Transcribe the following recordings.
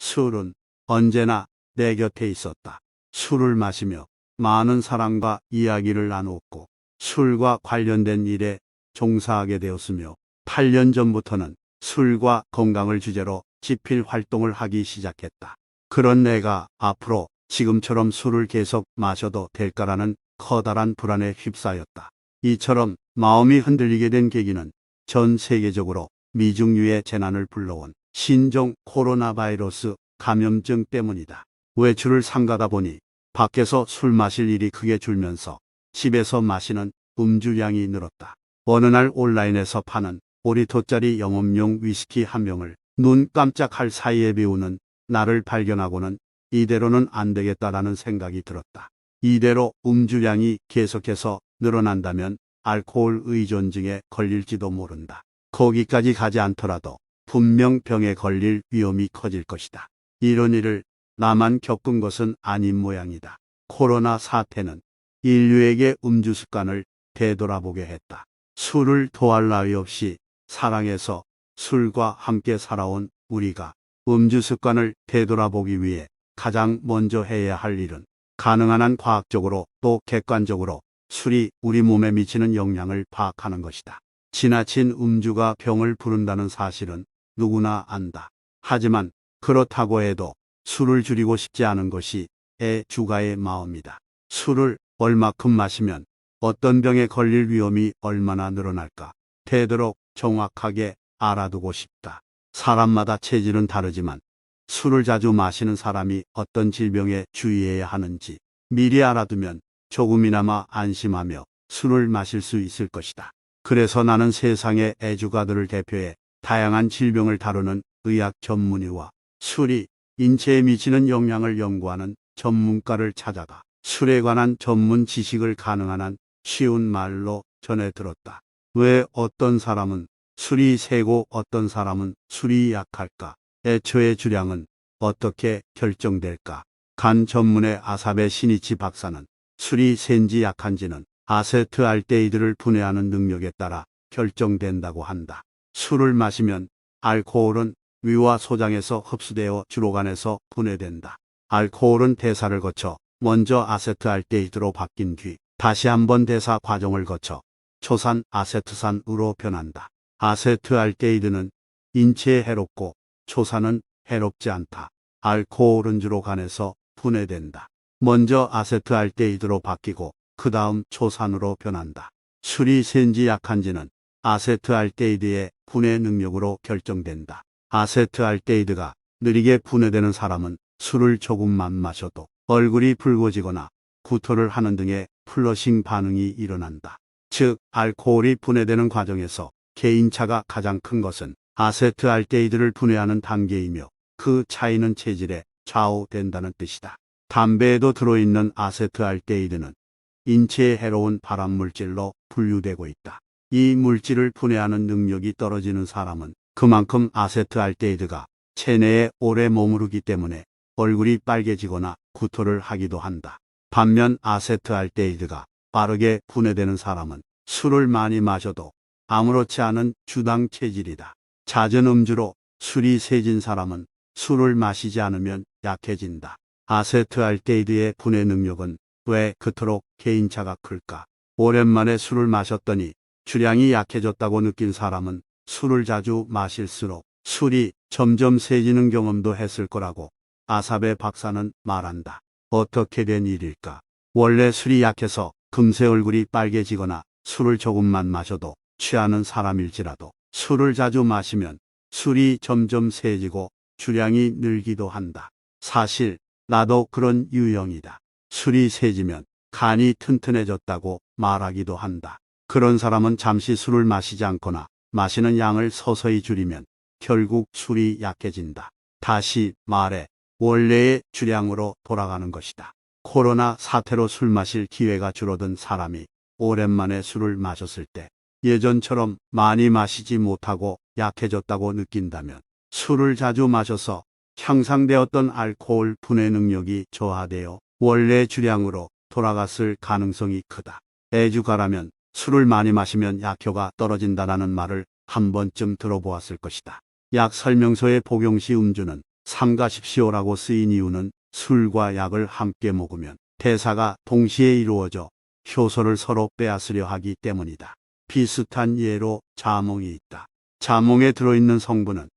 술은 언제나 내 곁에 있었다. 술을 마시며 많은 사람과 이야기를 나누었고 술과 관련된 일에 종사하게 되었으며 8년 전부터는 술과 건강을 주제로 집필 활동을 하기 시작했다. 그런 내가 앞으로 지금처럼 술을 계속 마셔도 될까라는 커다란 불안에 휩싸였다. 이처럼 마음이 흔들리게 된 계기는 전 세계적으로 미중유의 재난을 불러온 신종 코로나 바이러스 감염증 때문이다. 외출을 삼가다 보니 밖에서 술 마실 일이 크게 줄면서 집에서 마시는 음주량이 늘었다. 어느 날 온라인에서 파는 5리터짜리 영업용 위스키 한 병을 눈 깜짝할 사이에 비우는 나를 발견하고는 이대로는 안 되겠다라는 생각이 들었다. 이대로 음주량이 계속해서 늘어난다면 알코올 의존증에 걸릴지도 모른다. 거기까지 가지 않더라도 분명 병에 걸릴 위험이 커질 것이다. 이런 일을 나만 겪은 것은 아닌 모양이다. 코로나 사태는 인류에게 음주 습관을 되돌아보게 했다. 술을 토할 나위 없이 사랑해서 술과 함께 살아온 우리가 음주 습관을 되돌아보기 위해 가장 먼저 해야 할 일은 가능한 한 과학적으로 또 객관적으로 술이 우리 몸에 미치는 영향을 파악하는 것이다. 지나친 음주가 병을 부른다는 사실은 누구나 안다. 하지만 그렇다고 해도 술을 줄이고 싶지 않은 것이 애주가의 마음이다. 술을 얼마큼 마시면 어떤 병에 걸릴 위험이 얼마나 늘어날까 되도록 정확하게 알아두고 싶다. 사람마다 체질은 다르지만 술을 자주 마시는 사람이 어떤 질병에 주의해야 하는지 미리 알아두면 조금이나마 안심하며 술을 마실 수 있을 것이다. 그래서 나는 세상의 애주가들을 대표해 다양한 질병을 다루는 의학 전문의와 술이 인체에 미치는 영향을 연구하는 전문가를 찾아가 술에 관한 전문 지식을 가능한 한 쉬운 말로 전해 들었다. 왜 어떤 사람은 술이 세고 어떤 사람은 술이 약할까? 애초에 주량은 어떻게 결정될까? 간 전문의 아사베 시니치 박사는 술이 센지 약한지는 아세트알데히드를 분해하는 능력에 따라 결정된다고 한다. 술을 마시면 알코올은 위와 소장에서 흡수되어 주로간에서 분해된다. 알코올은 대사를 거쳐 먼저 아세트알데히드로 바뀐 뒤 다시 한번 대사 과정을 거쳐 초산 아세트산으로 변한다. 아세트알데히드는 인체에 해롭고 초산은 해롭지 않다. 알코올은 주로 간에서 분해된다. 먼저 아세트알데히드로 바뀌고 그 다음 초산으로 변한다. 술이 센지 약한지는 아세트알데히드의 분해 능력으로 결정된다. 아세트알데히드가 느리게 분해되는 사람은 술을 조금만 마셔도 얼굴이 붉어지거나 구토를 하는 등의 플러싱 반응이 일어난다. 즉, 알코올이 분해되는 과정에서 개인차가 가장 큰 것은 아세트알데히드를 분해하는 단계이며 그 차이는 체질에 좌우된다는 뜻이다. 담배에도 들어있는 아세트알데히드는 인체에 해로운 발암물질로 분류되고 있다. 이 물질을 분해하는 능력이 떨어지는 사람은 그만큼 아세트알데히드가 체내에 오래 머무르기 때문에 얼굴이 빨개지거나 구토를 하기도 한다. 반면 아세트알데히드가 빠르게 분해되는 사람은 술을 많이 마셔도 아무렇지 않은 주당 체질이다. 잦은 음주로 술이 세진 사람은 술을 마시지 않으면 약해진다. 아세트알데히드의 분해 능력은 왜 그토록 개인차가 클까? 오랜만에 술을 마셨더니 주량이 약해졌다고 느낀 사람은 술을 자주 마실수록 술이 점점 세지는 경험도 했을 거라고 아사베 박사는 말한다. 어떻게 된 일일까? 원래 술이 약해서 금세 얼굴이 빨개지거나 술을 조금만 마셔도 취하는 사람일지라도 술을 자주 마시면 술이 점점 세지고 주량이 늘기도 한다. 사실 나도 그런 유형이다. 술이 세지면 간이 튼튼해졌다고 말하기도 한다. 그런 사람은 잠시 술을 마시지 않거나 마시는 양을 서서히 줄이면 결국 술이 약해진다. 다시 말해 원래의 주량으로 돌아가는 것이다. 코로나 사태로 술 마실 기회가 줄어든 사람이 오랜만에 술을 마셨을 때 예전처럼 많이 마시지 못하고 약해졌다고 느낀다면 술을 자주 마셔서 향상되었던 알코올 분해 능력이 저하되어 원래 주량으로 돌아갔을 가능성이 크다. 애주가라면 술을 많이 마시면 약효가 떨어진다라는 말을 한 번쯤 들어보았을 것이다. 약 설명서의 복용 시 음주는 삼가십시오라고 쓰인 이유는 술과 약을 함께 먹으면 대사가 동시에 이루어져 효소를 서로 빼앗으려 하기 때문이다. 비슷한 예로 자몽이 있다. 자몽에 들어있는 성분은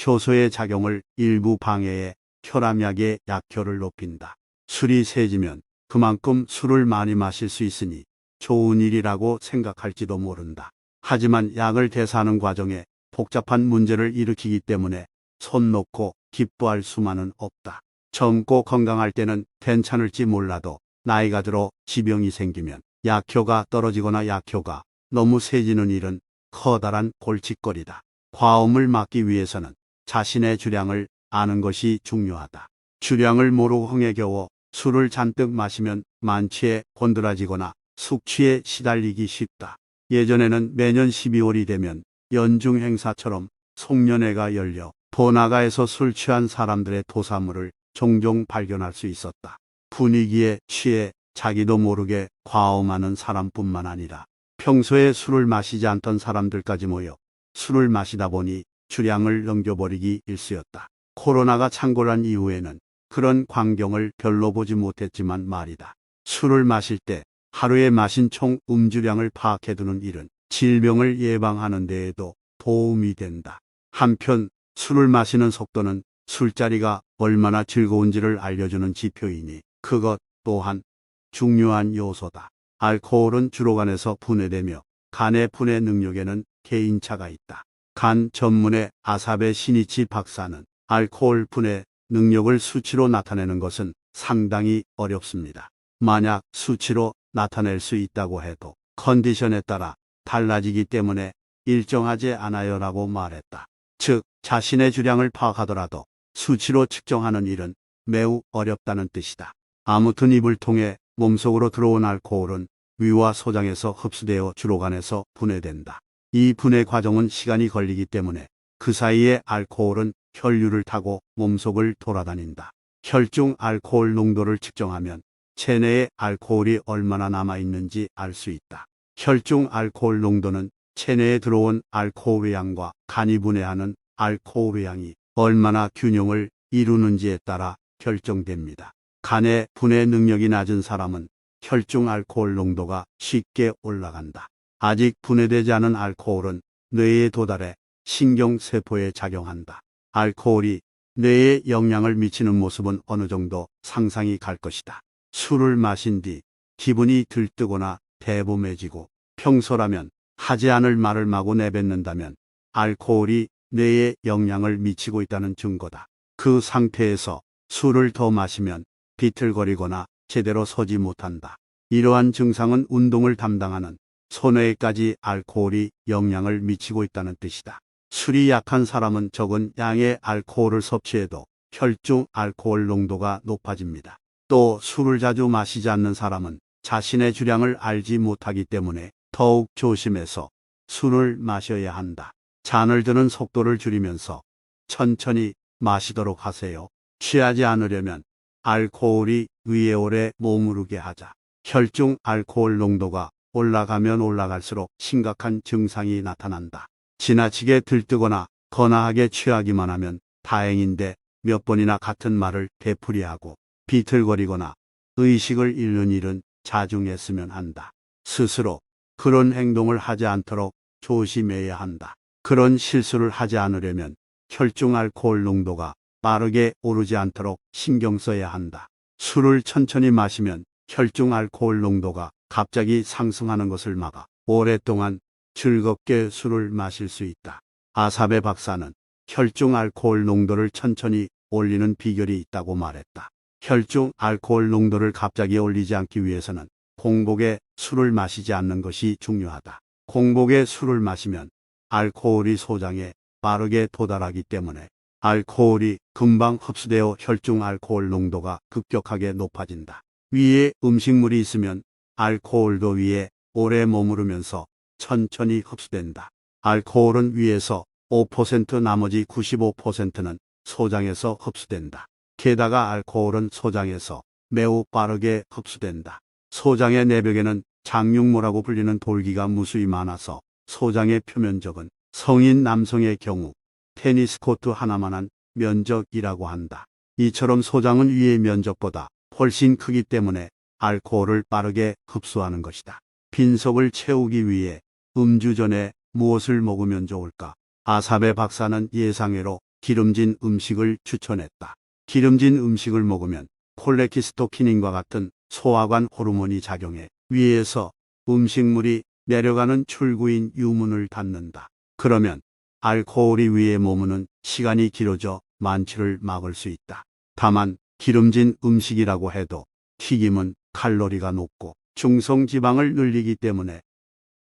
효소의 작용을 일부 방해해 혈압약의 약효를 높인다. 술이 세지면 그만큼 술을 많이 마실 수 있으니 좋은 일이라고 생각할지도 모른다. 하지만 약을 대사하는 과정에 복잡한 문제를 일으키기 때문에 손 놓고 기뻐할 수만은 없다. 젊고 건강할 때는 괜찮을지 몰라도 나이가 들어 지병이 생기면 약효가 떨어지거나 약효가 너무 세지는 일은 커다란 골칫거리다. 과음을 막기 위해서는 자신의 주량을 아는 것이 중요하다. 주량을 모르고 흥에 겨워 술을 잔뜩 마시면 만취해 곤드라지거나 숙취에 시달리기 쉽다. 예전에는 매년 12월이 되면 연중 행사처럼 송년회가 열려 번화가에서 술 취한 사람들의 도사물을 종종 발견할 수 있었다. 분위기에 취해 자기도 모르게 과음하는 사람뿐만 아니라 평소에 술을 마시지 않던 사람들까지 모여 술을 마시다 보니 주량을 넘겨버리기 일쑤였다. 코로나가 창궐한 이후에는 그런 광경을 별로 보지 못했지만 말이다. 술을 마실 때 하루에 마신 총 음주량을 파악해두는 일은 질병을 예방하는 데에도 도움이 된다. 한편 술을 마시는 속도는 술자리가 얼마나 즐거운지를 알려주는 지표이니 그것 또한 중요한 요소다. 알코올은 주로 간에서 분해되며 간의 분해 능력에는 개인차가 있다. 간 전문의 아사베 시니치 박사는 알코올 분해 능력을 수치로 나타내는 것은 상당히 어렵습니다. 만약 수치로 나타낼 수 있다고 해도 컨디션에 따라 달라지기 때문에 일정하지 않아요라고 말했다. 즉, 자신의 주량을 파악하더라도 수치로 측정하는 일은 매우 어렵다는 뜻이다. 아무튼 입을 통해 몸속으로 들어온 알코올은 위와 소장에서 흡수되어 주로 간에서 분해된다. 이 분해 과정은 시간이 걸리기 때문에 그 사이에 알코올은 혈류를 타고 몸속을 돌아다닌다. 혈중 알코올 농도를 측정하면 체내에 알코올이 얼마나 남아있는지 알 수 있다. 혈중 알코올 농도는 체내에 들어온 알코올의 양과 간이 분해하는 알코올의 양이 얼마나 균형을 이루는지에 따라 결정됩니다. 간의 분해 능력이 낮은 사람은 혈중 알코올 농도가 쉽게 올라간다. 아직 분해되지 않은 알코올은 뇌에 도달해 신경세포에 작용한다. 알코올이 뇌에 영향을 미치는 모습은 어느 정도 상상이 갈 것이다. 술을 마신 뒤 기분이 들뜨거나 대범해지고 평소라면 하지 않을 말을 마구 내뱉는다면 알코올이 뇌에 영향을 미치고 있다는 증거다. 그 상태에서 술을 더 마시면 비틀거리거나 제대로 서지 못한다. 이러한 증상은 운동을 담당하는 소뇌에까지 알코올이 영향을 미치고 있다는 뜻이다. 술이 약한 사람은 적은 양의 알코올을 섭취해도 혈중 알코올 농도가 높아집니다. 또 술을 자주 마시지 않는 사람은 자신의 주량을 알지 못하기 때문에 더욱 조심해서 술을 마셔야 한다. 잔을 드는 속도를 줄이면서 천천히 마시도록 하세요. 취하지 않으려면 알코올이 위에 오래 머무르게 하자. 혈중 알코올 농도가 올라가면 올라갈수록 심각한 증상이 나타난다. 지나치게 들뜨거나 거나하게 취하기만 하면 다행인데 몇 번이나 같은 말을 되풀이하고 비틀거리거나 의식을 잃는 일은 자중했으면 한다. 스스로 그런 행동을 하지 않도록 조심해야 한다. 그런 실수를 하지 않으려면 혈중 알코올 농도가 빠르게 오르지 않도록 신경 써야 한다. 술을 천천히 마시면 혈중 알코올 농도가 갑자기 상승하는 것을 막아 오랫동안 즐겁게 술을 마실 수 있다. 아사베 박사는 혈중 알코올 농도를 천천히 올리는 비결이 있다고 말했다. 혈중 알코올 농도를 갑자기 올리지 않기 위해서는 공복에 술을 마시지 않는 것이 중요하다. 공복에 술을 마시면 알코올이 소장에 빠르게 도달하기 때문에 알코올이 금방 흡수되어 혈중 알코올 농도가 급격하게 높아진다. 위에 음식물이 있으면 알코올도 위에 오래 머무르면서 천천히 흡수된다. 알코올은 위에서 5% 나머지 95%는 소장에서 흡수된다. 게다가 알코올은 소장에서 매우 빠르게 흡수된다. 소장의 내벽에는 장육모라고 불리는 돌기가 무수히 많아서 소장의 표면적은 성인 남성의 경우 테니스 코트 하나만한 면적이라고 한다. 이처럼 소장은 위의 면적보다 훨씬 크기 때문에 알코올을 빠르게 흡수하는 것이다. 빈속을 채우기 위해 음주 전에 무엇을 먹으면 좋을까? 아사베 박사는 예상외로 기름진 음식을 추천했다. 기름진 음식을 먹으면 콜레키스토키닌과 같은 소화관 호르몬이 작용해 위에서 음식물이 내려가는 출구인 유문을 닫는다. 그러면 알코올이 위에 머무는 시간이 길어져 만취를 막을 수 있다. 다만 기름진 음식이라고 해도 튀김은 칼로리가 높고 중성지방을 늘리기 때문에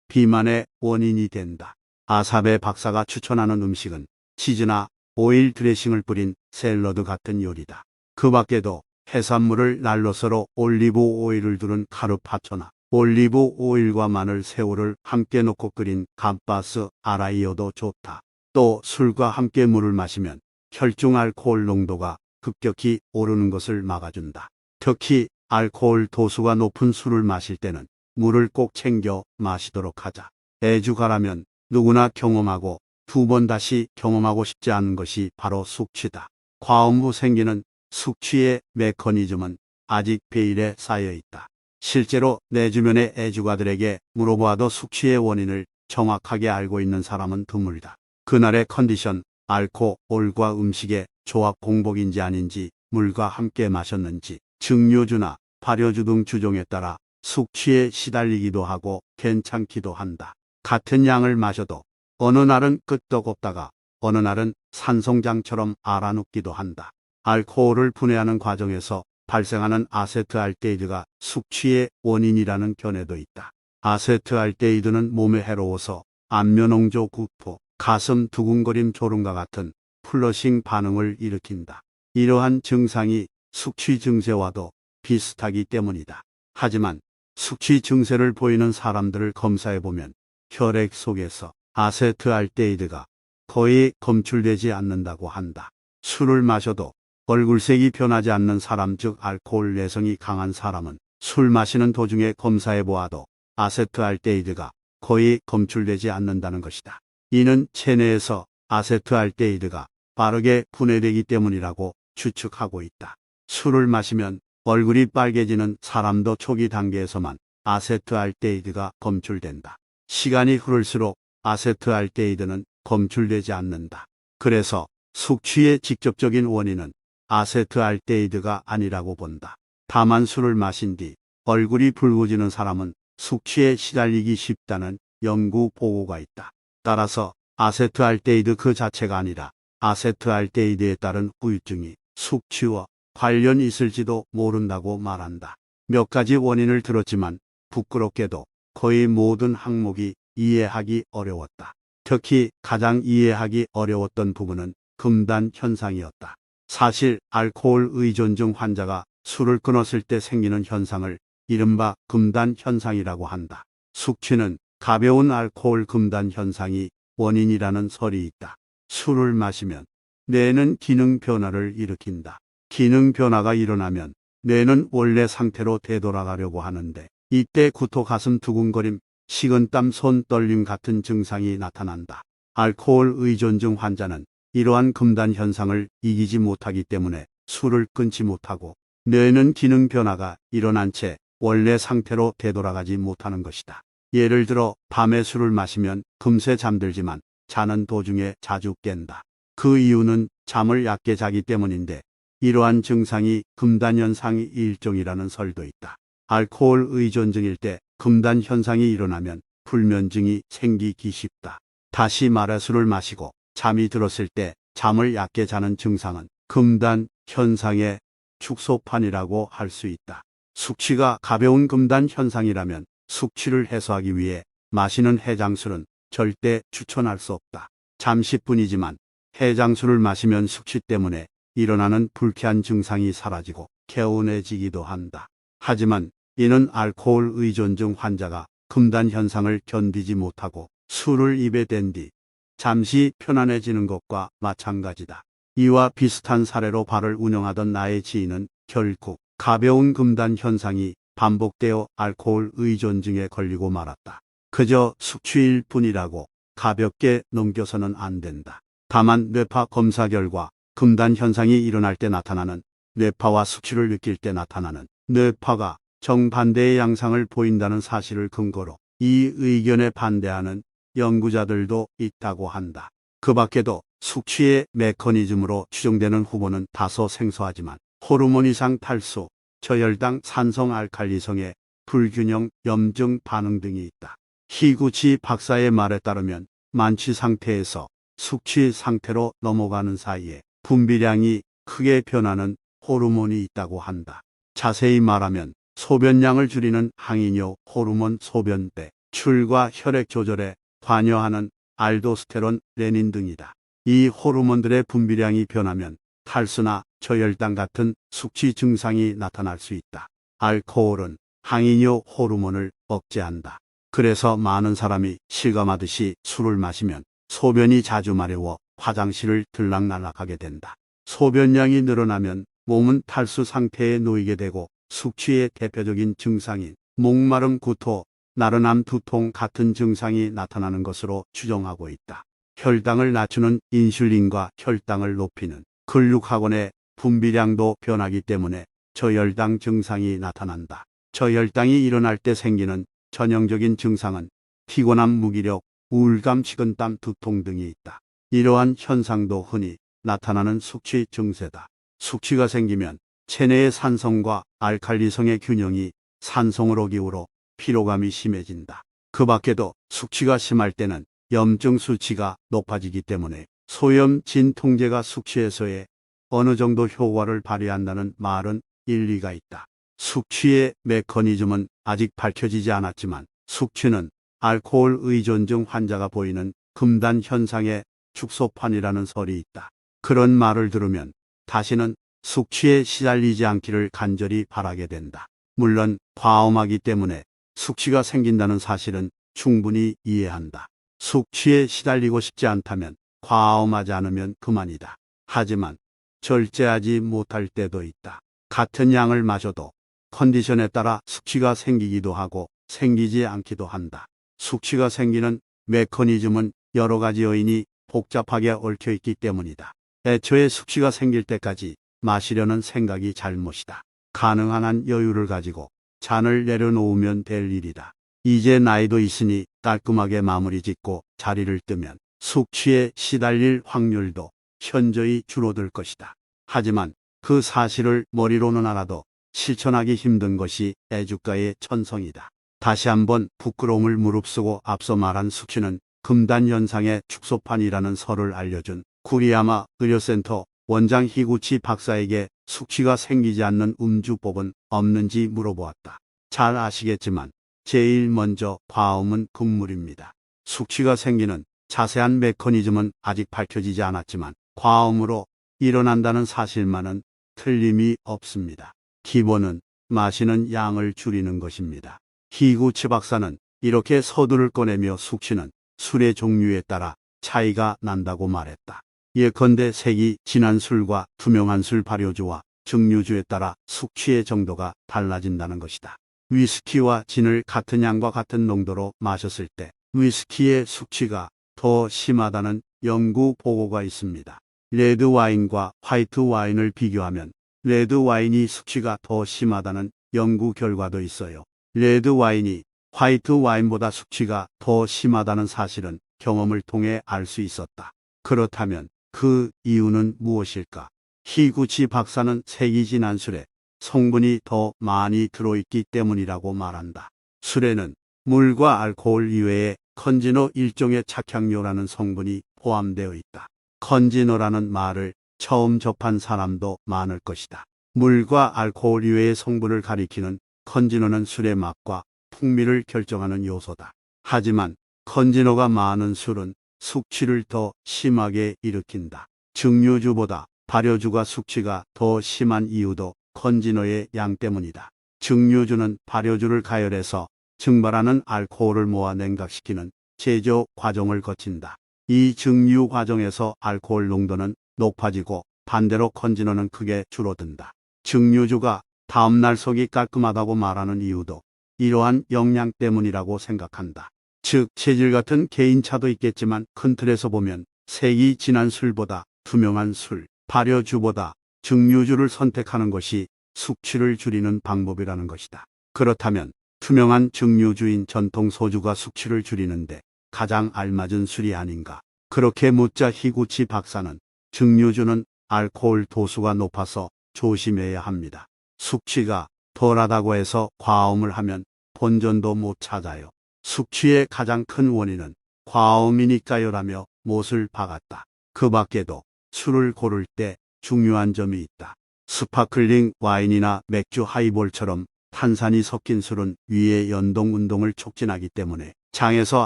비만의 원인이 된다. 아사베 박사가 추천하는 음식은 치즈나 오일 드레싱을 뿌린 샐러드 같은 요리다. 그 밖에도 해산물을 난로서로 올리브 오일을 두른 카르파초나 올리브 오일과 마늘, 새우를 함께 넣고 끓인 감바스 아라이오도 좋다. 또 술과 함께 물을 마시면 혈중 알코올 농도가 급격히 오르는 것을 막아준다. 특히 알코올 도수가 높은 술을 마실 때는 물을 꼭 챙겨 마시도록 하자. 애주가라면 누구나 경험하고 두 번 다시 경험하고 싶지 않은 것이 바로 숙취다. 과음 후 생기는 숙취의 메커니즘은 아직 베일에 쌓여 있다. 실제로 내 주변의 애주가들에게 물어보아도 숙취의 원인을 정확하게 알고 있는 사람은 드물다. 그날의 컨디션, 알코올과 음식의 조합 공복인지 아닌지, 물과 함께 마셨는지, 증류주나 발효주 등 주종에 따라 숙취에 시달리기도 하고 괜찮기도 한다. 같은 양을 마셔도 어느 날은 끄떡없다가 어느 날은 산송장처럼 알아눕기도 한다. 알코올을 분해하는 과정에서 발생하는 아세트알데히드가 숙취의 원인이라는 견해도 있다. 아세트알데히드는 몸에 해로워서 안면홍조 구토, 가슴 두근거림, 졸음과 같은 플러싱 반응을 일으킨다. 이러한 증상이 숙취 증세와도 비슷하기 때문이다. 하지만 숙취 증세를 보이는 사람들을 검사해보면 혈액 속에서 아세트알데히드가 거의 검출되지 않는다고 한다. 술을 마셔도 얼굴색이 변하지 않는 사람, 즉 알코올 내성이 강한 사람은 술 마시는 도중에 검사해 보아도 아세트알데히드가 거의 검출되지 않는다는 것이다. 이는 체내에서 아세트알데히드가 빠르게 분해되기 때문이라고 추측하고 있다. 술을 마시면 얼굴이 빨개지는 사람도 초기 단계에서만 아세트알데히드가 검출된다. 시간이 흐를수록 아세트알데히드는 검출되지 않는다. 그래서 숙취의 직접적인 원인은 아세트알데히드가 아니라고 본다. 다만 술을 마신 뒤 얼굴이 붉어지는 사람은 숙취에 시달리기 쉽다는 연구 보고가 있다. 따라서 아세트알데히드 그 자체가 아니라 아세트알데히드에 따른 후유증이 숙취와 관련이 있을지도 모른다고 말한다. 몇 가지 원인을 들었지만 부끄럽게도 거의 모든 항목이 이해하기 어려웠다. 특히 가장 이해하기 어려웠던 부분은 금단 현상이었다. 사실 알코올 의존증 환자가 술을 끊었을 때 생기는 현상을 이른바 금단 현상이라고 한다. 숙취는 가벼운 알코올 금단 현상이 원인이라는 설이 있다. 술을 마시면 뇌는 기능 변화를 일으킨다. 기능 변화가 일어나면 뇌는 원래 상태로 되돌아가려고 하는데 이때 구토, 가슴 두근거림, 식은땀, 손 떨림 같은 증상이 나타난다. 알코올 의존증 환자는 이러한 금단 현상을 이기지 못하기 때문에 술을 끊지 못하고 뇌는 기능 변화가 일어난 채 원래 상태로 되돌아가지 못하는 것이다. 예를 들어 밤에 술을 마시면 금세 잠들지만 자는 도중에 자주 깬다. 그 이유는 잠을 얕게 자기 때문인데 이러한 증상이 금단 현상의 일종이라는 설도 있다. 알코올 의존증일 때 금단 현상이 일어나면 불면증이 생기기 쉽다. 다시 말해 술을 마시고 잠이 들었을 때 잠을 얕게 자는 증상은 금단 현상의 축소판이라고 할 수 있다. 숙취가 가벼운 금단 현상이라면 숙취를 해소하기 위해 마시는 해장술은 절대 추천할 수 없다. 잠시뿐이지만 해장술을 마시면 숙취 때문에 일어나는 불쾌한 증상이 사라지고 개운해지기도 한다. 하지만 이는 알코올 의존증 환자가 금단 현상을 견디지 못하고 술을 입에 댄 뒤 잠시 편안해지는 것과 마찬가지다. 이와 비슷한 사례로 바를 운영하던 나의 지인은 결국 가벼운 금단 현상이 반복되어 알코올 의존증에 걸리고 말았다. 그저 숙취일 뿐이라고 가볍게 넘겨서는 안 된다. 다만 뇌파 검사 결과 금단 현상이 일어날 때 나타나는 뇌파와 숙취를 느낄 때 나타나는 뇌파가 정반대의 양상을 보인다는 사실을 근거로 이 의견에 반대하는 연구자들도 있다고 한다. 그 밖에도 숙취의 메커니즘으로 추정되는 후보는 다소 생소하지만 호르몬 이상 탈수, 저혈당 산성 알칼리성의 불균형, 염증 반응 등이 있다. 히구치 박사의 말에 따르면 만취 상태에서 숙취 상태로 넘어가는 사이에 분비량이 크게 변하는 호르몬이 있다고 한다. 자세히 말하면 소변량을 줄이는 항이뇨 호르몬, 소변 배출과 혈액 조절에 관여하는 알도스테론, 레닌 등이다. 이 호르몬들의 분비량이 변하면 탈수나 저혈당 같은 숙취 증상이 나타날 수 있다. 알코올은 항이뇨 호르몬을 억제한다. 그래서 많은 사람이 실감하듯이 술을 마시면 소변이 자주 마려워 화장실을 들락날락하게 된다. 소변량이 늘어나면 몸은 탈수 상태에 놓이게 되고 숙취의 대표적인 증상인 목마름, 구토, 나른함, 두통 같은 증상이 나타나는 것으로 추정하고 있다. 혈당을 낮추는 인슐린과 혈당을 높이는 근육학원의 분비량도 변하기 때문에 저혈당 증상이 나타난다. 저혈당이 일어날 때 생기는 전형적인 증상은 피곤함, 무기력, 우울감, 식은땀, 두통 등이 있다. 이러한 현상도 흔히 나타나는 숙취 증세다. 숙취가 생기면 체내의 산성과 알칼리성의 균형이 산성으로 기울어 피로감이 심해진다. 그 밖에도 숙취가 심할 때는 염증 수치가 높아지기 때문에 소염 진통제가 숙취 해소에 어느 정도 효과를 발휘한다는 말은 일리가 있다. 숙취의 메커니즘은 아직 밝혀지지 않았지만 숙취는 알코올 의존증 환자가 보이는 금단 현상의 축소판이라는 설이 있다. 그런 말을 들으면 다시는 숙취에 시달리지 않기를 간절히 바라게 된다. 물론 과음하기 때문에 숙취가 생긴다는 사실은 충분히 이해한다. 숙취에 시달리고 싶지 않다면 과음하지 않으면 그만이다. 하지만 절제하지 못할 때도 있다. 같은 양을 마셔도 컨디션에 따라 숙취가 생기기도 하고 생기지 않기도 한다. 숙취가 생기는 메커니즘은 여러 가지 요인이 복잡하게 얽혀 있기 때문이다. 애초에 숙취가 생길 때까지 마시려는 생각이 잘못이다. 가능한 한 여유를 가지고 잔을 내려놓으면 될 일이다. 이제 나이도 있으니 깔끔하게 마무리 짓고 자리를 뜨면 숙취에 시달릴 확률도 현저히 줄어들 것이다. 하지만 그 사실을 머리로는 알아도 실천하기 힘든 것이 애주가의 천성이다. 다시 한번 부끄러움을 무릅쓰고 앞서 말한 숙취는 금단 현상의 축소판이라는 설을 알려준 구리야마 의료센터 원장 히구치 박사에게 숙취가 생기지 않는 음주법은 없는지 물어보았다. 잘 아시겠지만 제일 먼저 과음은 금물입니다. 숙취가 생기는 자세한 메커니즘은 아직 밝혀지지 않았지만 과음으로 일어난다는 사실만은 틀림이 없습니다. 기본은 마시는 양을 줄이는 것입니다. 히구치 박사는 이렇게 서두를 꺼내며 숙취는 술의 종류에 따라 차이가 난다고 말했다. 예컨대 색이 진한 술과 투명한 술, 발효주와 증류주에 따라 숙취의 정도가 달라진다는 것이다. 위스키와 진을 같은 양과 같은 농도로 마셨을 때 위스키의 숙취가 더 심하다는 연구 보고가 있습니다. 레드 와인과 화이트 와인을 비교하면 레드 와인이 숙취가 더 심하다는 연구 결과도 있어요. 레드 와인이 화이트 와인보다 숙취가 더 심하다는 사실은 경험을 통해 알 수 있었다. 그렇다면 그 이유는 무엇일까? 히구치 박사는 색이 진한 술에 성분이 더 많이 들어있기 때문이라고 말한다. 술에는 물과 알코올 이외에 컨지노, 일종의 착향료라는 성분이 포함되어 있다. 컨지노라는 말을 처음 접한 사람도 많을 것이다. 물과 알코올 이외의 성분을 가리키는 컨지노는 술의 맛과 풍미를 결정하는 요소다. 하지만 컨지노가 많은 술은 숙취를 더 심하게 일으킨다. 증류주보다 발효주가 숙취가 더 심한 이유도 컨지노의 양 때문이다. 증류주는 발효주를 가열해서 증발하는 알코올을 모아 냉각시키는 제조 과정을 거친다. 이 증류 과정에서 알코올 농도는 높아지고 반대로 컨지노는 크게 줄어든다. 증류주가 다음날 속이 깔끔하다고 말하는 이유도 이러한 영양 때문이라고 생각한다. 즉 체질 같은 개인차도 있겠지만 큰 틀에서 보면 색이 진한 술보다 투명한 술, 발효주보다 증류주를 선택하는 것이 숙취를 줄이는 방법이라는 것이다. 그렇다면 투명한 증류주인 전통 소주가 숙취를 줄이는데 가장 알맞은 술이 아닌가? 그렇게 묻자 히구치 박사는 증류주는 알코올 도수가 높아서 조심해야 합니다. 숙취가 덜하다고 해서 과음을 하면 본전도 못 찾아요. 숙취의 가장 큰 원인은 과음이니까요라며 못을 박았다. 그 밖에도 술을 고를 때 중요한 점이 있다. 스파클링 와인이나 맥주 하이볼처럼 탄산이 섞인 술은 위의 연동 운동을 촉진하기 때문에 장에서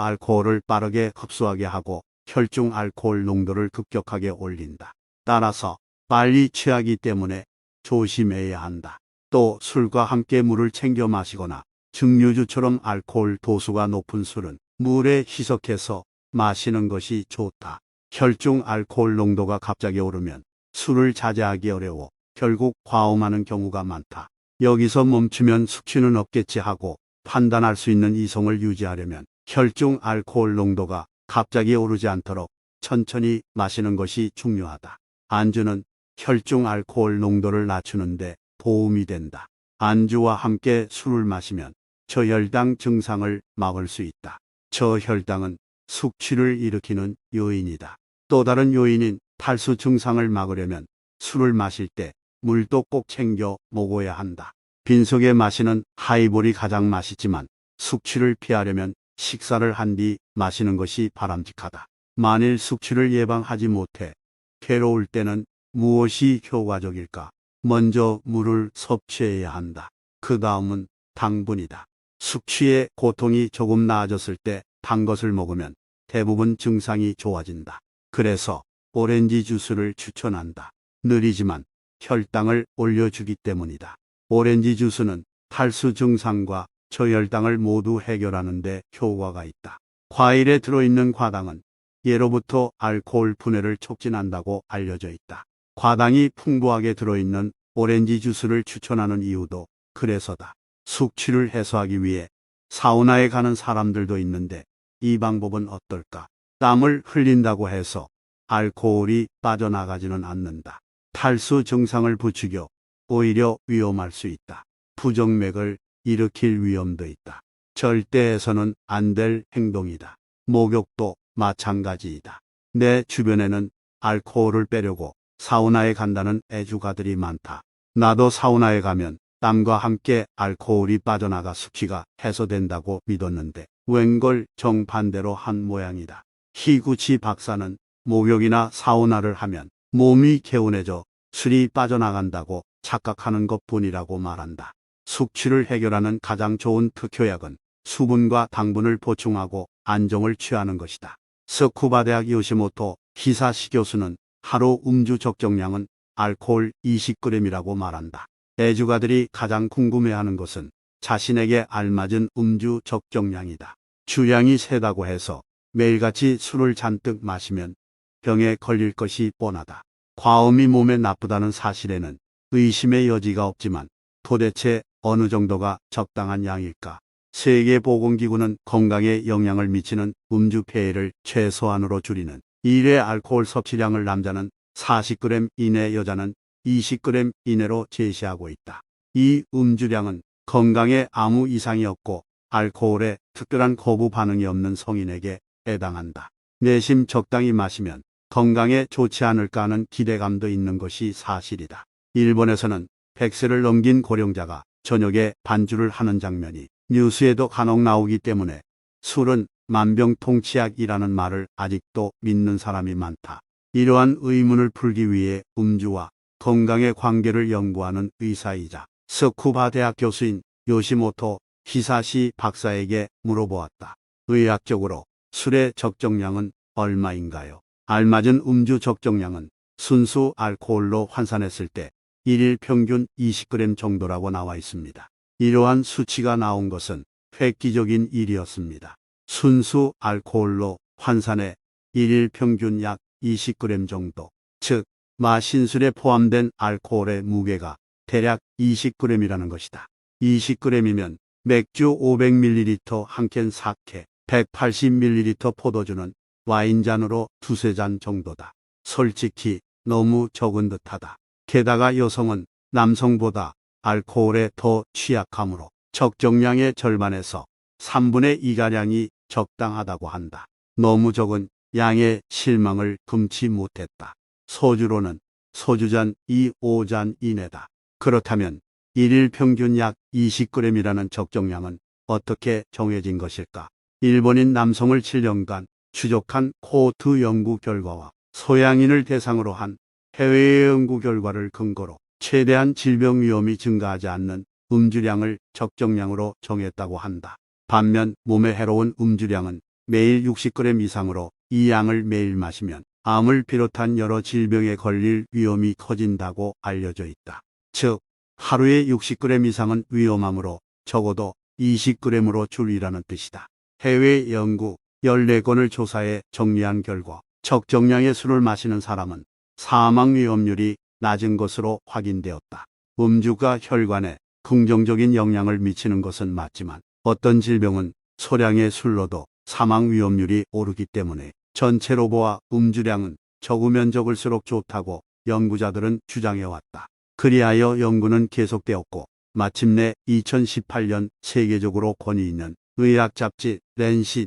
알코올을 빠르게 흡수하게 하고 혈중 알코올 농도를 급격하게 올린다. 따라서 빨리 취하기 때문에 조심해야 한다. 또 술과 함께 물을 챙겨 마시거나 증류주처럼 알코올 도수가 높은 술은 물에 희석해서 마시는 것이 좋다. 혈중 알코올 농도가 갑자기 오르면 술을 자제하기 어려워 결국 과음하는 경우가 많다. 여기서 멈추면 숙취는 없겠지 하고 판단할 수 있는 이성을 유지하려면 혈중 알코올 농도가 갑자기 오르지 않도록 천천히 마시는 것이 중요하다. 안주는 혈중 알코올 농도를 낮추는데 도움이 된다. 안주와 함께 술을 마시면 저혈당 증상을 막을 수 있다. 저혈당은 숙취를 일으키는 요인이다. 또 다른 요인인 탈수 증상을 막으려면 술을 마실 때 물도 꼭 챙겨 먹어야 한다. 빈속에 마시는 하이볼이 가장 맛있지만 숙취를 피하려면 식사를 한 뒤 마시는 것이 바람직하다. 만일 숙취를 예방하지 못해 괴로울 때는 무엇이 효과적일까? 먼저 물을 섭취해야 한다. 그 다음은 당분이다. 숙취의 고통이 조금 나아졌을 때 단 것을 먹으면 대부분 증상이 좋아진다. 그래서 오렌지 주스를 추천한다. 느리지만 혈당을 올려주기 때문이다. 오렌지 주스는 탈수 증상과 저혈당을 모두 해결하는 데 효과가 있다. 과일에 들어있는 과당은 예로부터 알코올 분해를 촉진한다고 알려져 있다. 과당이 풍부하게 들어있는 오렌지 주스를 추천하는 이유도 그래서다. 숙취를 해소하기 위해 사우나에 가는 사람들도 있는데 이 방법은 어떨까? 땀을 흘린다고 해서 알코올이 빠져나가지는 않는다. 탈수 증상을 부추겨 오히려 위험할 수 있다. 부정맥을 일으킬 위험도 있다. 절대 해서는 안 될 행동이다. 목욕도 마찬가지이다. 내 주변에는 알코올을 빼려고 사우나에 간다는 애주가들이 많다. 나도 사우나에 가면 땀과 함께 알코올이 빠져나가 숙취가 해소된다고 믿었는데 웬걸 정반대로 한 모양이다. 히구치 박사는 목욕이나 사우나를 하면 몸이 개운해져 술이 빠져나간다고 착각하는 것뿐이라고 말한다. 숙취를 해결하는 가장 좋은 특효약은 수분과 당분을 보충하고 안정을 취하는 것이다. 스쿠바 대학 요시모토 히사시 교수는 하루 음주 적정량은 알코올 20g이라고 말한다. 애주가들이 가장 궁금해하는 것은 자신에게 알맞은 음주 적정량이다. 주량이 세다고 해서 매일같이 술을 잔뜩 마시면 병에 걸릴 것이 뻔하다. 과음이 몸에 나쁘다는 사실에는 의심의 여지가 없지만 도대체 어느 정도가 적당한 양일까? 세계보건기구는 건강에 영향을 미치는 음주 폐해를 최소한으로 줄이는 일회 알코올 섭취량을 남자는 40g 이내, 여자는 20g 이내로 제시하고 있다. 이 음주량은 건강에 아무 이상이 없고 알코올에 특별한 거부 반응이 없는 성인에게 해당한다. 내심 적당히 마시면 건강에 좋지 않을까 하는 기대감도 있는 것이 사실이다. 일본에서는 100세를 넘긴 고령자가 저녁에 반주를 하는 장면이 뉴스에도 간혹 나오기 때문에 술은 만병통치약이라는 말을 아직도 믿는 사람이 많다. 이러한 의문을 풀기 위해 음주와 건강의 관계를 연구하는 의사이자 스쿠바 대학 교수인 요시모토 히사시 박사에게 물어보았다. 의학적으로 술의 적정량은 얼마인가요? 알맞은 음주 적정량은 순수 알코올로 환산했을 때 1일 평균 20g 정도라고 나와 있습니다. 이러한 수치가 나온 것은 획기적인 일이었습니다. 순수 알코올로 환산해 1일 평균 약 20g 정도, 즉 마신술에 포함된 알코올의 무게가 대략 20g이라는 것이다. 20g이면 맥주 500ml 한 캔 4캔, 180ml 포도주는 와인잔으로 두세 잔 정도다. 솔직히 너무 적은 듯하다. 게다가 여성은 남성보다 알코올에 더 취약하므로 적정량의 절반에서 3분의 2가량이 적당하다고 한다. 너무 적은 양의 실망을 금치 못했다. 소주로는 소주잔 5잔 이내다. 그렇다면 일일 평균 약 20g이라는 적정량은 어떻게 정해진 것일까? 일본인 남성을 7년간 추적한 코호트 연구 결과와 소양인을 대상으로 한 해외 연구 결과를 근거로 최대한 질병 위험이 증가하지 않는 음주량을 적정량으로 정했다고 한다. 반면 몸에 해로운 음주량은 매일 60g 이상으로 이 양을 매일 마시면 암을 비롯한 여러 질병에 걸릴 위험이 커진다고 알려져 있다. 즉, 하루에 60g 이상은 위험하므로 적어도 20g으로 줄이라는 뜻이다. 해외 연구 14건을 조사해 정리한 결과 적정량의 술을 마시는 사람은 사망 위험률이 낮은 것으로 확인되었다. 음주가 혈관에 긍정적인 영향을 미치는 것은 맞지만 어떤 질병은 소량의 술로도 사망 위험률이 오르기 때문에 전체로 보아 음주량은 적으면 적을수록 좋다고 연구자들은 주장해왔다. 그리하여 연구는 계속되었고 마침내 2018년 세계적으로 권위 있는 의학 잡지 랜싯에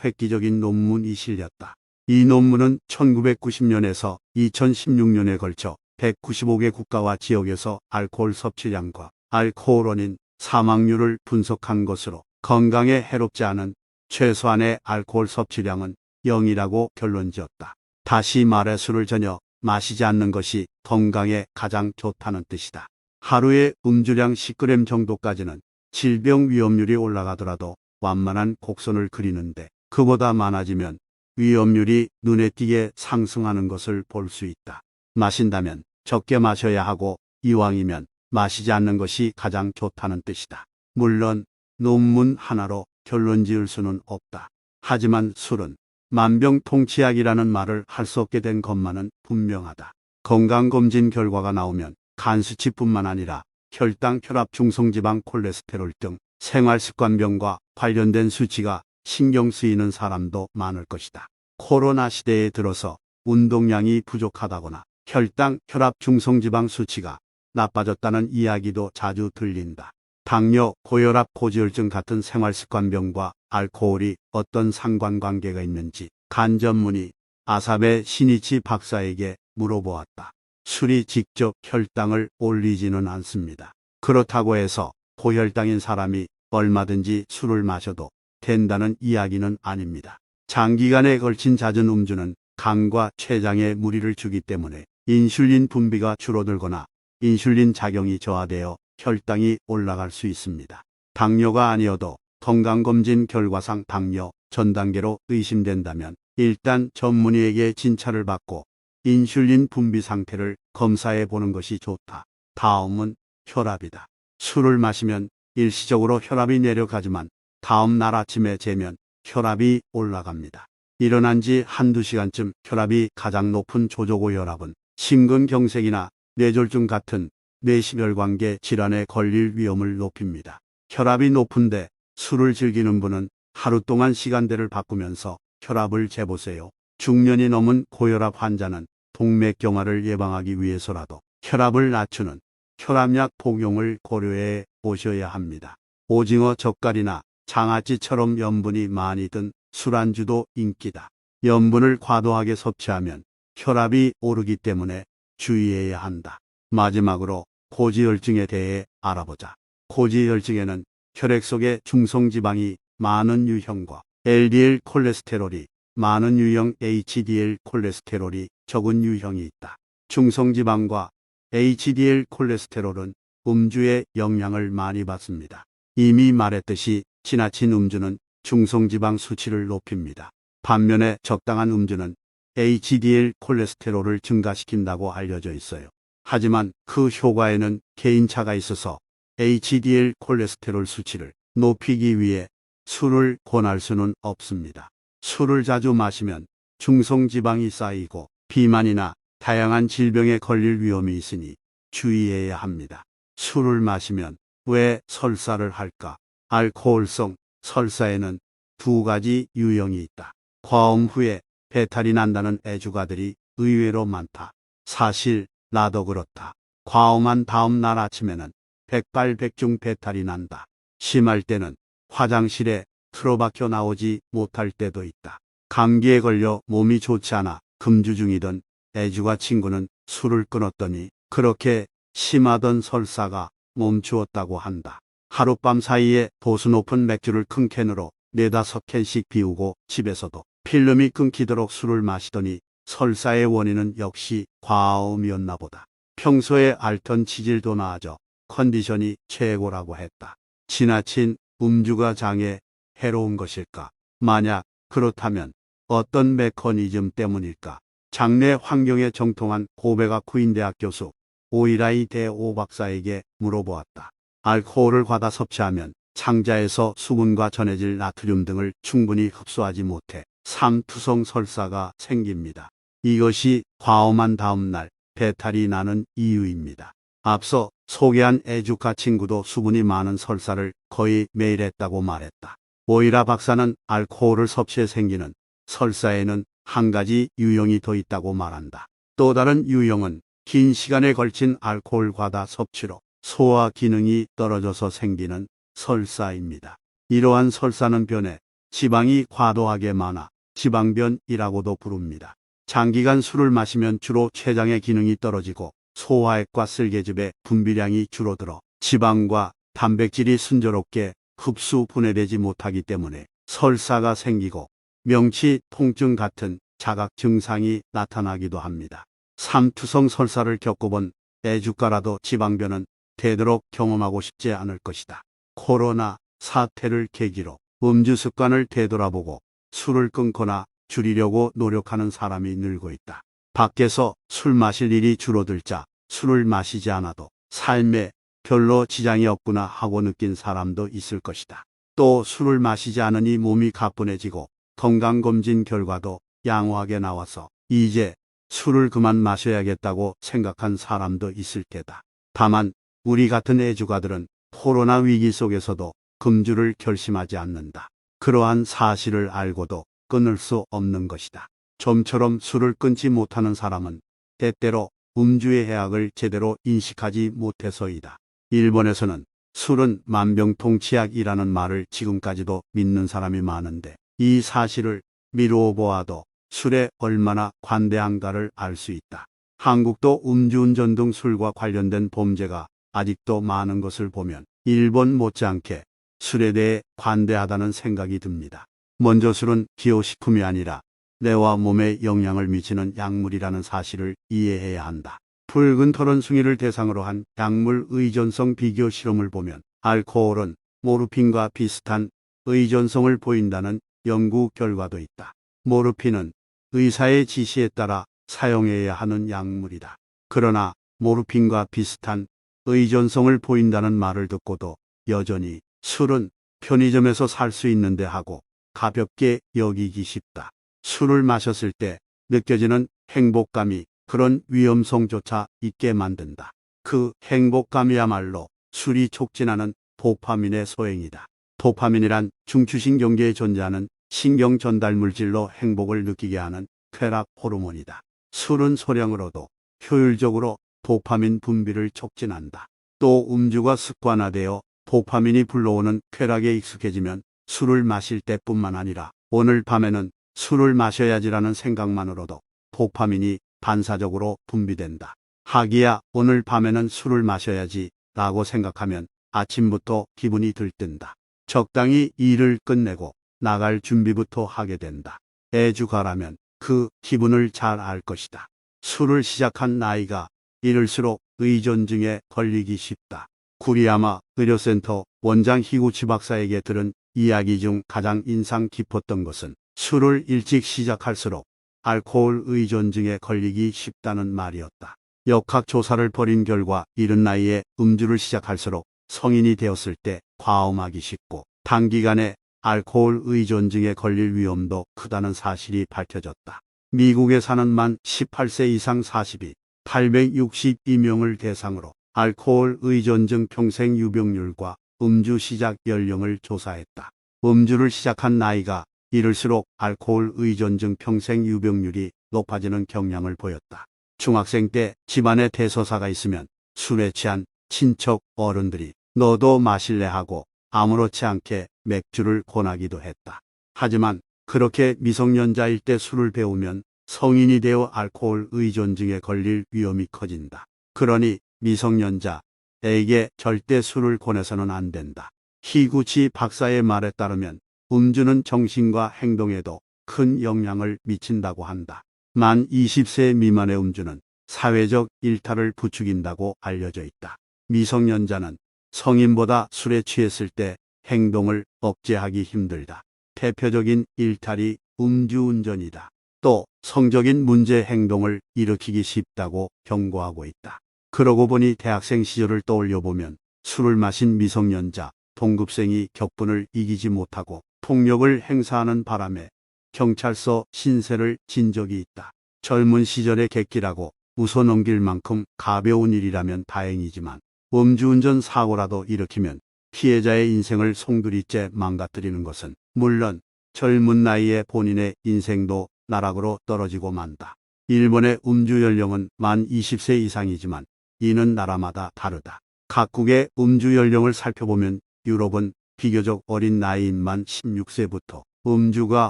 획기적인 논문이 실렸다. 이 논문은 1990년에서 2016년에 걸쳐 195개 국가와 지역에서 알코올 섭취량과 알코올 원인 사망률을 분석한 것으로 건강에 해롭지 않은 최소한의 알코올 섭취량은 0이라고 결론지었다. 다시 말해 술을 전혀 마시지 않는 것이 건강에 가장 좋다는 뜻이다. 하루에 음주량 10g 정도까지는 질병 위험률이 올라가더라도 완만한 곡선을 그리는데 그보다 많아지면 위험률이 눈에 띄게 상승하는 것을 볼 수 있다. 마신다면 적게 마셔야 하고 이왕이면 마시지 않는 것이 가장 좋다는 뜻이다. 물론 논문 하나로 결론 지을 수는 없다. 하지만 술은 만병통치약이라는 말을 할 수 없게 된 것만은 분명하다. 건강검진 결과가 나오면 간 수치뿐만 아니라 혈당, 혈압, 중성지방, 콜레스테롤 등 생활습관병과 관련된 수치가 신경 쓰이는 사람도 많을 것이다. 코로나 시대에 들어서 운동량이 부족하다거나 혈당, 혈압, 중성지방 수치가 나빠졌다는 이야기도 자주 들린다. 당뇨, 고혈압, 고지혈증 같은 생활습관병과 알코올이 어떤 상관관계가 있는지 간 전문의 아사베 시니치 박사에게 물어보았다. 술이 직접 혈당을 올리지는 않습니다. 그렇다고 해서 고혈당인 사람이 얼마든지 술을 마셔도 된다는 이야기는 아닙니다. 장기간에 걸친 잦은 음주는 간과 췌장에 무리를 주기 때문에 인슐린 분비가 줄어들거나 인슐린 작용이 저하되어 혈당이 올라갈 수 있습니다. 당뇨가 아니어도 건강검진 결과상 당뇨 전 단계로 의심된다면 일단 전문의에게 진찰을 받고 인슐린 분비 상태를 검사해 보는 것이 좋다. 다음은 혈압이다. 술을 마시면 일시적으로 혈압이 내려가지만 다음 날 아침에 재면 혈압이 올라갑니다. 일어난 지 한두 시간쯤 혈압이 가장 높은 조저고혈압은 심근경색이나 뇌졸중 같은 뇌심혈관계 질환에 걸릴 위험을 높입니다. 혈압이 높은데 술을 즐기는 분은 하루 동안 시간대를 바꾸면서 혈압을 재보세요. 중년이 넘은 고혈압 환자는 동맥경화를 예방하기 위해서라도 혈압을 낮추는 혈압약 복용을 고려해 보셔야 합니다. 오징어 젓갈이나 장아찌처럼 염분이 많이 든 술안주도 인기다. 염분을 과도하게 섭취하면 혈압이 오르기 때문에 주의해야 한다. 마지막으로 고지혈증에 대해 알아보자. 고지혈증에는 혈액 속에 중성지방이 많은 유형과 LDL 콜레스테롤이 많은 유형 HDL 콜레스테롤이 적은 유형이 있다. 중성지방과 HDL 콜레스테롤은 음주에 영향을 많이 받습니다. 이미 말했듯이 지나친 음주는 중성지방 수치를 높입니다. 반면에 적당한 음주는 HDL 콜레스테롤을 증가시킨다고 알려져 있어요. 하지만 그 효과에는 개인차가 있어서 HDL 콜레스테롤 수치를 높이기 위해 술을 권할 수는 없습니다. 술을 자주 마시면 중성지방이 쌓이고 비만이나 다양한 질병에 걸릴 위험이 있으니 주의해야 합니다. 술을 마시면 왜 설사를 할까? 알코올성 설사에는 두 가지 유형이 있다. 과음 후에 배탈이 난다는 애주가들이 의외로 많다. 사실 나도 그렇다. 과음한 다음 날 아침에는 백발백중 배탈이 난다. 심할 때는 화장실에 틀어박혀 나오지 못할 때도 있다. 감기에 걸려 몸이 좋지 않아 금주 중이던 애주가 친구는 술을 끊었더니 그렇게 심하던 설사가 멈추었다고 한다. 하룻밤 사이에 도수 높은 맥주를 큰 캔으로 4~5캔씩 비우고 집에서도 필름이 끊기도록 술을 마시더니 설사의 원인은 역시 과음이었나 보다. 평소에 앓던 치질도 나아져 컨디션이 최고라고 했다. 지나친 음주가 장에 해로운 것일까? 만약 그렇다면 어떤 메커니즘 때문일까? 장내 환경에 정통한 고베가쿠인대학 교수 오이라이 대오 박사에게 물어보았다. 알코올을 과다 섭취하면 창자에서 수분과 전해질 나트륨 등을 충분히 흡수하지 못해 삼투성 설사가 생깁니다. 이것이 과음한 다음 날 배탈이 나는 이유입니다. 앞서 소개한 애주가 친구도 수분이 많은 설사를 거의 매일 했다고 말했다. 오이라 박사는 알코올을 섭취해 생기는 설사에는 한 가지 유형이 더 있다고 말한다. 또 다른 유형은 긴 시간에 걸친 알코올 과다 섭취로 소화 기능이 떨어져서 생기는 설사입니다. 이러한 설사는 변에 지방이 과도하게 많아 지방변이라고도 부릅니다. 장기간 술을 마시면 주로 췌장의 기능이 떨어지고 소화액과 쓸개즙의 분비량이 줄어들어 지방과 단백질이 순조롭게 흡수 분해되지 못하기 때문에 설사가 생기고 명치 통증 같은 자각 증상이 나타나기도 합니다. 삼투성 설사를 겪어본 애주가라도 지방변은 되도록 경험하고 싶지 않을 것이다. 코로나 사태를 계기로 음주 습관을 되돌아보고 술을 끊거나 줄이려고 노력하는 사람이 늘고 있다. 밖에서 술 마실 일이 줄어들자 술을 마시지 않아도 삶에 별로 지장이 없구나 하고 느낀 사람도 있을 것이다. 또 술을 마시지 않으니 몸이 가뿐해지고 건강검진 결과도 양호하게 나와서 이제 술을 그만 마셔야겠다고 생각한 사람도 있을 테다. 다만 우리 같은 애주가들은 코로나 위기 속에서도 금주를 결심하지 않는다. 그러한 사실을 알고도 끊을 수 없는 것이다. 좀처럼 술을 끊지 못하는 사람은 때때로 음주의 해악을 제대로 인식하지 못해서이다. 일본에서는 술은 만병통치약이라는 말을 지금까지도 믿는 사람이 많은데 이 사실을 미루어 보아도 술에 얼마나 관대한가를 알 수 있다. 한국도 음주운전 등 술과 관련된 범죄가 아직도 많은 것을 보면 일본 못지않게 술에 대해 관대하다는 생각이 듭니다. 먼저 술은 기호식품이 아니라 뇌와 몸에 영향을 미치는 약물이라는 사실을 이해해야 한다. 붉은 털원숭이를 대상으로 한 약물 의존성 비교 실험을 보면 알코올은 모르핀과 비슷한 의존성을 보인다는 연구 결과도 있다. 모르핀은 의사의 지시에 따라 사용해야 하는 약물이다. 그러나 모르핀과 비슷한 의존성을 보인다는 말을 듣고도 여전히 술은 편의점에서 살 수 있는데 하고 가볍게 여기기 쉽다. 술을 마셨을 때 느껴지는 행복감이 그런 위험성조차 있게 만든다. 그 행복감이야말로 술이 촉진하는 도파민의 소행이다. 도파민이란 중추신경계에 존재하는 신경 전달 물질로 행복을 느끼게 하는 쾌락 호르몬이다. 술은 소량으로도 효율적으로 도파민 분비를 촉진한다. 또 음주가 습관화되어 도파민이 불러오는 쾌락에 익숙해지면 술을 마실 때뿐만 아니라 오늘 밤에는 술을 마셔야지라는 생각만으로도 도파민이 반사적으로 분비된다. 하기야 오늘 밤에는 술을 마셔야지 라고 생각하면 아침부터 기분이 들뜬다. 적당히 일을 끝내고 나갈 준비부터 하게 된다. 애주가라면 그 기분을 잘 알 것이다. 술을 시작한 나이가 이를수록 의존증에 걸리기 쉽다. 구리야마 의료센터 원장 히구치 박사에게 들은 이야기 중 가장 인상 깊었던 것은 술을 일찍 시작할수록 알코올 의존증에 걸리기 쉽다는 말이었다. 역학조사를 벌인 결과 이른 나이에 음주를 시작할수록 성인이 되었을 때 과음하기 쉽고 단기간에 알코올 의존증에 걸릴 위험도 크다는 사실이 밝혀졌다. 미국에 사는 만 18세 이상 42, 862명을 대상으로 알코올 의존증 평생 유병률과 음주 시작 연령을 조사했다. 음주를 시작한 나이가 이를수록 알코올 의존증 평생 유병률이 높아지는 경향을 보였다. 중학생 때 집안에 대소사가 있으면 술에 취한 친척 어른들이 너도 마실래 하고 아무렇지 않게 맥주를 권하기도 했다. 하지만 그렇게 미성년자일 때 술을 배우면 성인이 되어 알코올 의존증에 걸릴 위험이 커진다. 그러니 미성년자에게 절대 술을 권해서는 안 된다. 히구치 박사의 말에 따르면 음주는 정신과 행동에도 큰 영향을 미친다고 한다. 만 20세 미만의 음주는 사회적 일탈을 부추긴다고 알려져 있다. 미성년자는 성인보다 술에 취했을 때 행동을 억제하기 힘들다. 대표적인 일탈이 음주운전이다. 또 성적인 문제 행동을 일으키기 쉽다고 경고하고 있다. 그러고 보니 대학생 시절을 떠올려 보면 술을 마신 미성년자, 동급생이 격분을 이기지 못하고 폭력을 행사하는 바람에 경찰서 신세를 진 적이 있다. 젊은 시절의 객기라고 웃어넘길 만큼 가벼운 일이라면 다행이지만 음주운전 사고라도 일으키면 피해자의 인생을 송두리째 망가뜨리는 것은 물론 젊은 나이에 본인의 인생도 나락으로 떨어지고 만다. 일본의 음주 연령은 만 20세 이상이지만 이는 나라마다 다르다. 각국의 음주 연령을 살펴보면 유럽은 비교적 어린 나이인 만 16세부터 음주가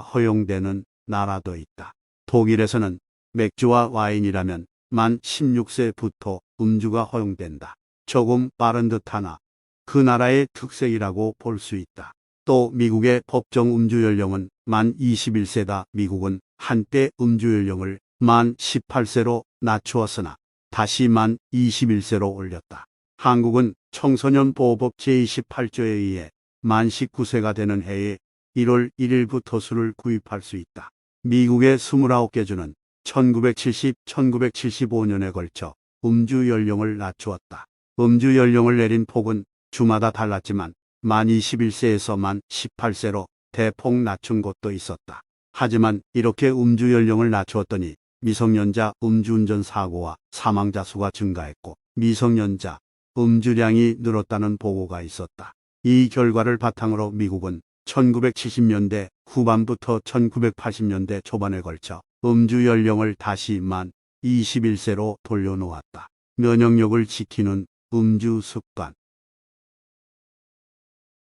허용되는 나라도 있다. 독일에서는 맥주와 와인이라면 만 16세부터 음주가 허용된다. 조금 빠른 듯하나 그 나라의 특색이라고 볼 수 있다. 또 미국의 법정 음주 연령은 만 21세다. 미국은 한때 음주 연령을 만 18세로 낮추었으나 다시 만 21세로 올렸다. 한국은 청소년 보호법 제28조에 의해 만 19세가 되는 해에 1월 1일부터 술을 구입할 수 있다. 미국의 29개 주는 1970, 1975년에 걸쳐 음주 연령을 낮추었다. 음주 연령을 내린 폭은 주마다 달랐지만 만 21세에서 만 18세로 대폭 낮춘 곳도 있었다. 하지만 이렇게 음주 연령을 낮추었더니 미성년자 음주운전 사고와 사망자 수가 증가했고 미성년자 음주량이 늘었다는 보고가 있었다. 이 결과를 바탕으로 미국은 1970년대 후반부터 1980년대 초반에 걸쳐 음주 연령을 다시 만 21세로 돌려놓았다. 면역력을 지키는 음주 습관.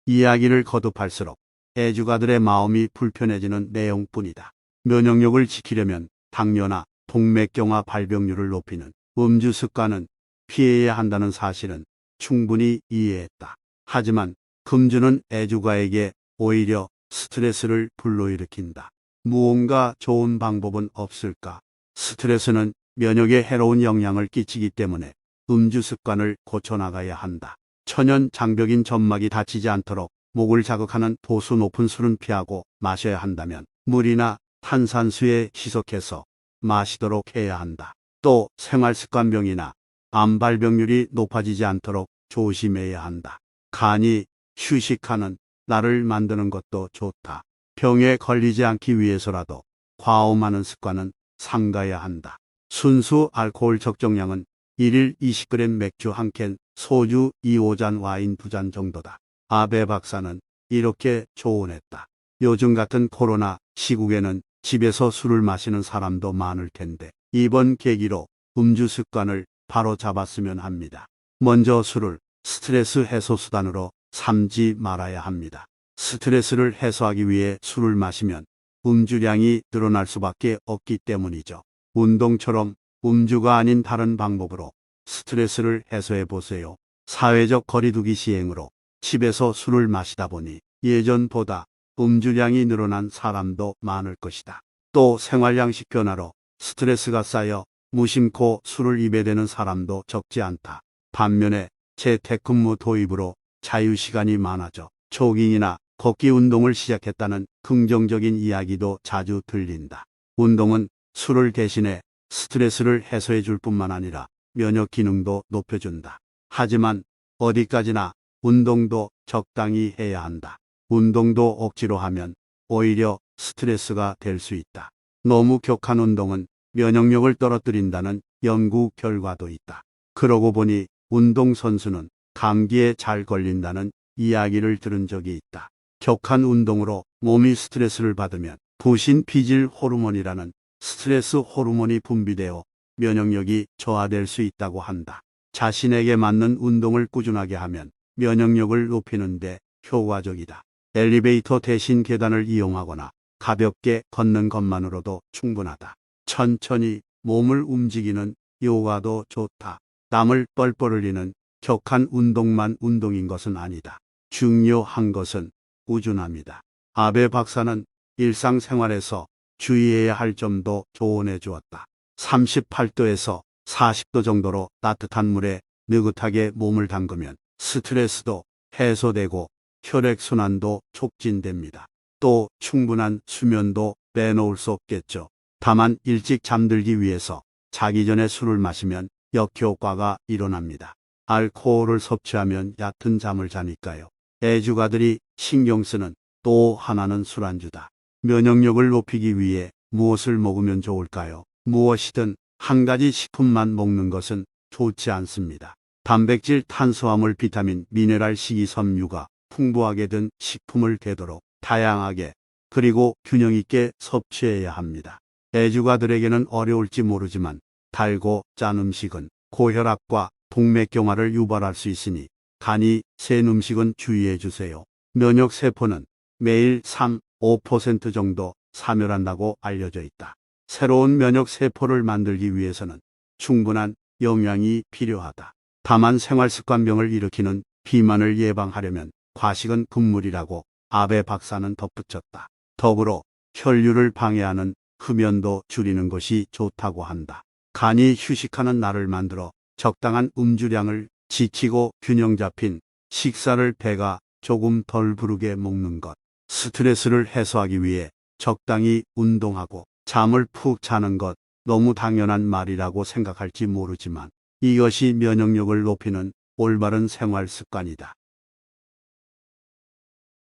이야기를 거듭할수록 애주가들의 마음이 불편해지는 내용뿐이다. 면역력을 지키려면 당뇨나 동맥경화 발병률을 높이는 음주 습관은 피해야 한다는 사실은 충분히 이해했다. 하지만 금주는 애주가에게 오히려 스트레스를 불러일으킨다. 무언가 좋은 방법은 없을까? 스트레스는 면역에 해로운 영향을 끼치기 때문에 음주 습관을 고쳐나가야 한다. 천연 장벽인 점막이 다치지 않도록 목을 자극하는 도수 높은 술은 피하고 마셔야 한다면 물이나 탄산수에 희석해서 마시도록 해야 한다. 또 생활습관병이나 암 발병률이 높아지지 않도록 조심해야 한다. 간이 휴식하는 날을 만드는 것도 좋다. 병에 걸리지 않기 위해서라도 과음하는 습관은 삼가야 한다. 순수 알코올 적정량은 1일 20g 맥주 1캔, 소주 2~5잔, 와인 2잔 정도다. 아베 박사는 이렇게 조언했다. 요즘 같은 코로나 시국에는 집에서 술을 마시는 사람도 많을 텐데 이번 계기로 음주 습관을 바로 잡았으면 합니다. 먼저 술을 스트레스 해소 수단으로 삼지 말아야 합니다. 스트레스를 해소하기 위해 술을 마시면 음주량이 늘어날 수밖에 없기 때문이죠. 운동처럼 음주가 아닌 다른 방법으로 스트레스를 해소해 보세요. 사회적 거리두기 시행으로 집에서 술을 마시다 보니 예전보다 음주량이 늘어난 사람도 많을 것이다. 또 생활 양식 변화로 스트레스가 쌓여 무심코 술을 입에 대는 사람도 적지 않다. 반면에 재택근무 도입으로 자유시간이 많아져 조깅이나 걷기 운동을 시작했다는 긍정적인 이야기도 자주 들린다. 운동은 술을 대신해 스트레스를 해소해 줄 뿐만 아니라 면역 기능도 높여준다. 하지만 어디까지나 운동도 적당히 해야 한다. 운동도 억지로 하면 오히려 스트레스가 될 수 있다. 너무 격한 운동은 면역력을 떨어뜨린다는 연구 결과도 있다. 그러고 보니 운동선수는 감기에 잘 걸린다는 이야기를 들은 적이 있다. 격한 운동으로 몸이 스트레스를 받으면 부신 피질 호르몬이라는 스트레스 호르몬이 분비되어 면역력이 저하될 수 있다고 한다. 자신에게 맞는 운동을 꾸준하게 하면 면역력을 높이는 데 효과적이다. 엘리베이터 대신 계단을 이용하거나 가볍게 걷는 것만으로도 충분하다. 천천히 몸을 움직이는 요가도 좋다. 땀을 뻘뻘 흘리는 격한 운동만 운동인 것은 아니다. 중요한 것은 꾸준함이다. 아베 박사는 일상생활에서 주의해야 할 점도 조언해 주었다. 38도에서 40도 정도로 따뜻한 물에 느긋하게 몸을 담그면 스트레스도 해소되고 혈액순환도 촉진됩니다. 또 충분한 수면도 빼놓을 수 없겠죠. 다만 일찍 잠들기 위해서 자기 전에 술을 마시면 역효과가 일어납니다. 알코올을 섭취하면 얕은 잠을 자니까요. 애주가들이 신경 쓰는 또 하나는 술안주다. 면역력을 높이기 위해 무엇을 먹으면 좋을까요? 무엇이든 한 가지 식품만 먹는 것은 좋지 않습니다. 단백질, 탄수화물, 비타민, 미네랄, 식이섬유가 풍부하게 든 식품을 되도록 다양하게 그리고 균형 있게 섭취해야 합니다. 애주가들에게는 어려울지 모르지만 달고 짠 음식은 고혈압과 동맥경화를 유발할 수 있으니 간이 센 음식은 주의해 주세요. 면역세포는 매일 3, 5% 정도 사멸한다고 알려져 있다. 새로운 면역세포를 만들기 위해서는 충분한 영양이 필요하다. 다만 생활습관병을 일으키는 비만을 예방하려면 과식은 금물이라고 아베 박사는 덧붙였다. 더불어 혈류를 방해하는 흡연도 줄이는 것이 좋다고 한다. 간이 휴식하는 날을 만들어 적당한 음주량을 지키고 균형 잡힌 식사를 배가 조금 덜 부르게 먹는 것. 스트레스를 해소하기 위해 적당히 운동하고 잠을 푹 자는 것. 너무 당연한 말이라고 생각할지 모르지만 이것이 면역력을 높이는 올바른 생활 습관이다.